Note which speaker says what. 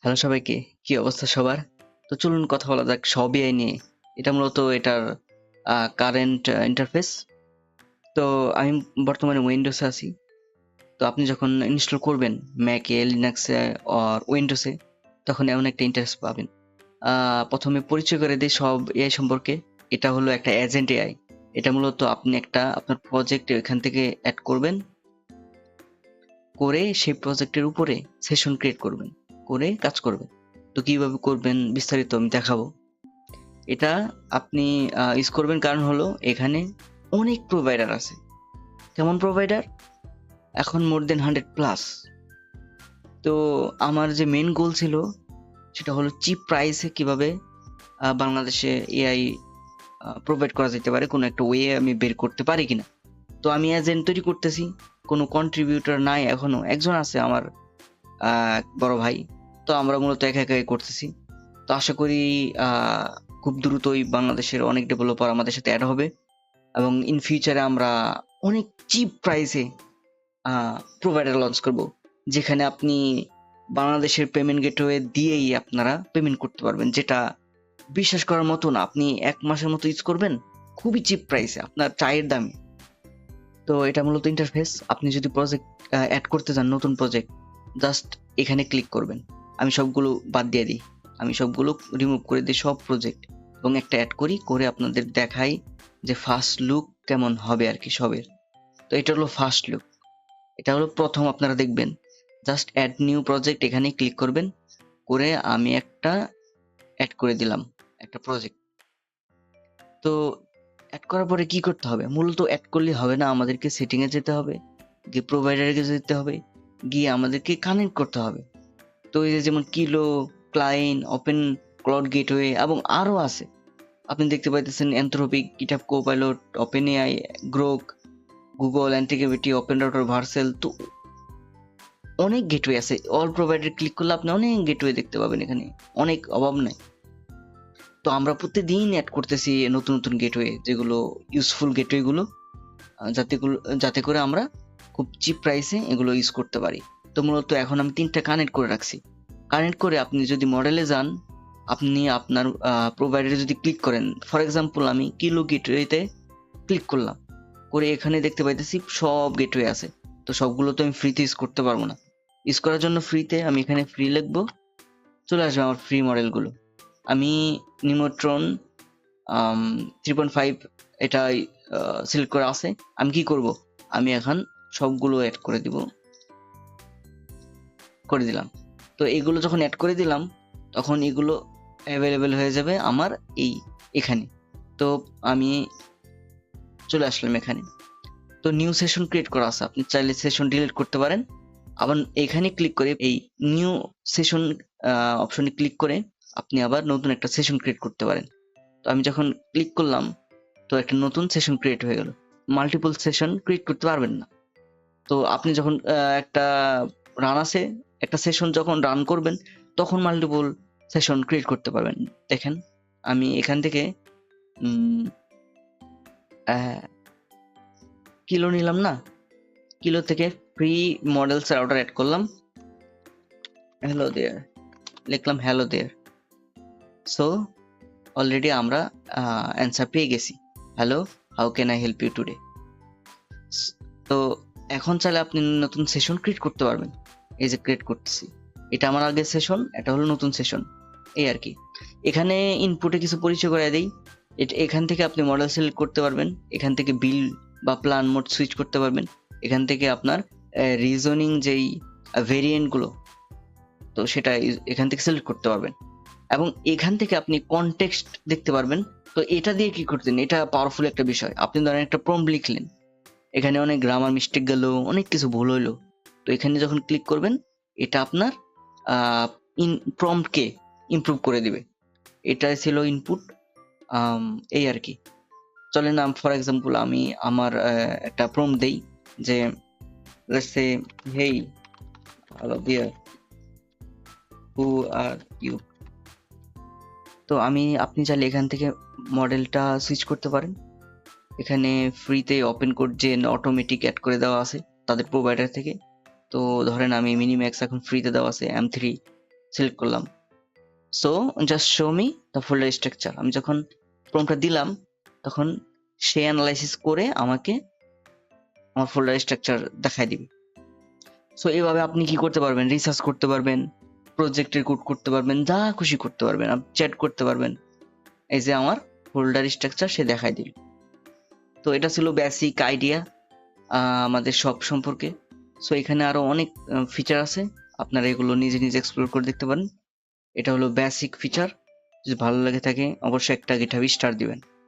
Speaker 1: Hello সবাইকে, কি অবস্থা সবার? তো চলুন কথা বলা যাক Shop AI নিয়ে। এটা মূলত এটার কারেন্ট ইন্টারফেস। তো আমি বর্তমানে উইন্ডোজে আছি। তো আপনি যখন ইনস্টল করবেন Mac A, Linux a or Windows এ তখন এমন একটা ইন্টারফেস পাবেন। ১ম এ পরিচয় করে দেই Shop AI সম্পর্কে। এটা হলো একটা এজেন্ট AI। এটা মূলত আপনি আপনার প্রজেক্ট এখান থেকে এড করবেন। করে সেই প্রজেক্টের উপরে সেশন ক্রিয়েট করবেন। করে কাজ করবেন। তো কিভাবে করবেন বিস্তারিত আমি দেখাবো। এটা আপনি ইউজ করবেন কারণ হলো এখানে অনেক প্রোভাইডার আছে। কেমন প্রোভাইডার? এখন মোর দ্যান 100 প্লাস। তো আমার যে মেইন গোল ছিল সেটা হলো চিপ প্রাইসে কিভাবে বাংলাদেশে এআই প্রোভাইড করা যেতে পারে, কোনো একটা ওয়ে আমি বের করতে পারি কিনা। তো আমি এজেন্ট তৈরি করতেছি, কোনো কন্ট্রিবিউটর নাই এখনো, একজন আছে আমার বড় ভাই। তো আমরা মূলত একা একাই করতেছি। তো আশা করি খুব দ্রুতই বাংলাদেশের অনেক ডেভেলপার আমাদের সাথে অ্যাড হবে এবং ইন ফিউচারে আমরা অনেক চিপ প্রাইসে প্রোভাইডার লঞ্চ করব, যেখানে আপনি বাংলাদেশের পেমেন্ট গেটওয়ে দিয়েই আপনারা পেমেন্ট করতে পারবেন, যেটা বিশ্বাস করার মতো না। আপনি 1 মাসের মতো ইউজ করবেন খুবই চিপ প্রাইসে আপনার চায়ের দামে। তো এটা মূলত ইন্টারফেস। আপনি যদি প্রজেক্ট অ্যাড করতে চান, নতুন প্রজেক্ট, জাস্ট এখানে ক্লিক করবেন। আমি সবগুলো বাদ দিয়ে দিই, আমি সবগুলো রিমুভ করে দিই সব প্রজেক্ট, এবং একটা অ্যাড করি, করে আপনাদের দেখাই যে ফার্স্ট লুক কেমন হবে আর কি সবের। তো এটা হলো ফার্স্ট লুক। এটা হলো প্রথম আপনারা দেখবেন। জাস্ট অ্যাড নিউ প্রজেক্ট এখানে ক্লিক করবেন, করে আমি একটা অ্যাড করে দিলাম একটা প্রজেক্ট। তো অ্যাড করার পরে কি করতে হবে? মূলত অ্যাড করলে হবে না, আমাদেরকে সেটিং এ যেতে হবে, গিয়ে প্রোভাইডারে যেতে হবে, গিয়ে আমাদেরকে কানেক্ট করতে হবে। তো এই যে যেমন Kilo, client, open cloud gateway এবং আরো আছে। আপনি দেখতে পাইতেছেন Anthropic, GitHub Copilot, Open AI, Grok, Google Antigravity, Open Router, Vercel. তো অনেক গেটওয়ে আছে। অল প্রোভাইডার ক্লিক করলে আপনি অনেক গেটওয়ে দেখতে পাবেন এখানে, অনেক অভাব নাই। তো আমরা প্রতিদিন অ্যাড করতেছি নতুন নতুন গেটওয়ে, যেগুলো ইউজফুল গেটওয়ে গুলো, যাতে করে আমরা খুব চিপ প্রাইসে এগুলো ইউজ করতে পারি। তো মূলত এখন আমি 3টা কানেক্ট করে রাখছি। কানেক্ট করে আপনি যদি মডেলে যান, আপনি আপনার প্রোভাইডারে যদি ক্লিক করেন, ফর এক্সাম্পল আমি কিলো গেটওয়েতে ক্লিক করলাম, করে এখানে দেখতে পাইতেছি সব গেটওয়ে আছে। তো সবগুলো তো আমি ফ্রিতে ইউজ করতে পারবো না। ইউজ করার জন্য ফ্রিতে আমি এখানে ফ্রি লিখবো, চলে আসবে আমার ফ্রি মডেলগুলো। আমি নিমোট্রন 3.5 এটা সিলেক্ট করা আছে। আমি কি করব? আমি এখন সবগুলো অ্যাড করে দিলাম। তো এগুলো যখন অ্যাড করে দিলাম, তখন এগুলো অ্যাভেলেবেল হয়ে যাবে আমার এখানে। তো আমি চলে আসলাম এখানে। তো নিউ সেশন ক্রিয়েট করা আছে, আপনি চাইলে সেশন ডিলিট করতে পারেন। আবার এখানে ক্লিক করে এই নিউ সেশন অপশনে ক্লিক করে আপনি আবার নতুন একটা সেশন ক্রিয়েট করতে পারেন। তো আমি যখন ক্লিক করলাম, তো একটা নতুন সেশন ক্রিয়েট হয়ে গেল। মাল্টিপল সেশন ক্রিয়েট করতে পারবেন না। তো আপনি যখন একটা রান আছে, একটা সেশন যখন রান করবেন, তখন মাল্টিপল সেশন ক্রিয়েট করতে পারবেন। দেখেন আমি এখান থেকে কিলো নিলাম না, কিলো থেকে ফ্রি মডেলস রাউটার অ্যাড করলাম, হ্যালো দেয়ার লিখলাম, হ্যালো দেয়ার। সো অলরেডি আমরা অ্যান্সার পেয়ে গেছি, hello how can I help you today. তো এখন চাইলে আপনি নতুন সেশন ক্রিয়েট করতে পারবেন। এই যে ক্রিয়েট করতেছি, এটা আমার আগের সেশন, এটা হলো নতুন সেশন, এই আর কি। এখানে ইনপুটে কিছু পরিচয় করে দেই। এখান থেকে আপনি মডেল সিলেক্ট করতে পারবেন, এখান থেকে বিল বা প্ল্যান মোড সুইচ করতে পারবেন, এখান থেকে আপনার রিজনিং যেই ভেরিয়েন্ট গুলো, তো সেটা এখান থেকে সিলেক্ট করতে পারবেন, এবং এখান থেকে আপনি কনটেক্সট দেখতে পারবেন। তো এটা দিয়ে কি করতেন, এটা পাওয়ারফুল একটা বিষয়। আপনি ধরেন একটা প্রম্পট লিখলেন, এখানে অনেক গ্রামার মিস্টেক গেল, অনেক কিছু ভুল হইলো, তো এখানে যখন ক্লিক করবেন, এটা আপনার প্রম্পটকে ইমপ্রুভ করে দিবে। এটা ছিল ইনপুট, এই আর কি। চলেন ফর এক্সাম্পল আমি আমার একটা প্রম্পট দেই, যে let's say hey hello dear who are you. তো আপনি চাইলে এখান থেকে মডেলটা সুইচ করতে পারেন। এখানে ফ্রিতে ওপেন কোড যে অটোমেটিক অ্যাড করে দেওয়া আছে তাদের প্রোভাইডার থেকে। তো ধরেন আমি মিনিম্যাক্স এখন ফ্রিতে দেওয়া আছে M3, সিলেক্ট করলাম। So just show me the folder structure. আমি যখন প্রম্পটটা দিলাম তখন সে অ্যানালাইসিস করে আমাকে আমার ফোল্ডার স্ট্রাকচার দেখাই দিবে। সো এইভাবে আপনি কি করতে পারবেন, রিসার্চ করতে পারবেন, প্রজেক্টের কোড করতে পারবেন, যা খুশি করতে পারবেন, আপনি চ্যাট করতে পারবেন। এই যে আমার ফোল্ডার স্ট্রাকচার সে দেখাই দিল। তো এটা ছিল বেসিক আইডিয়া আমাদের সব সম্পর্কে। সো এখানে আরো অনেক ফিচার আছে, আপনারা এগুলো নিজে নিজে এক্সপ্লোর করে দেখতে পারেন। এটা হলো বেসিক ফিচার। যদি ভালো লাগে থাকে অবশ্যই একটা গিটহাব স্টার দিবেন।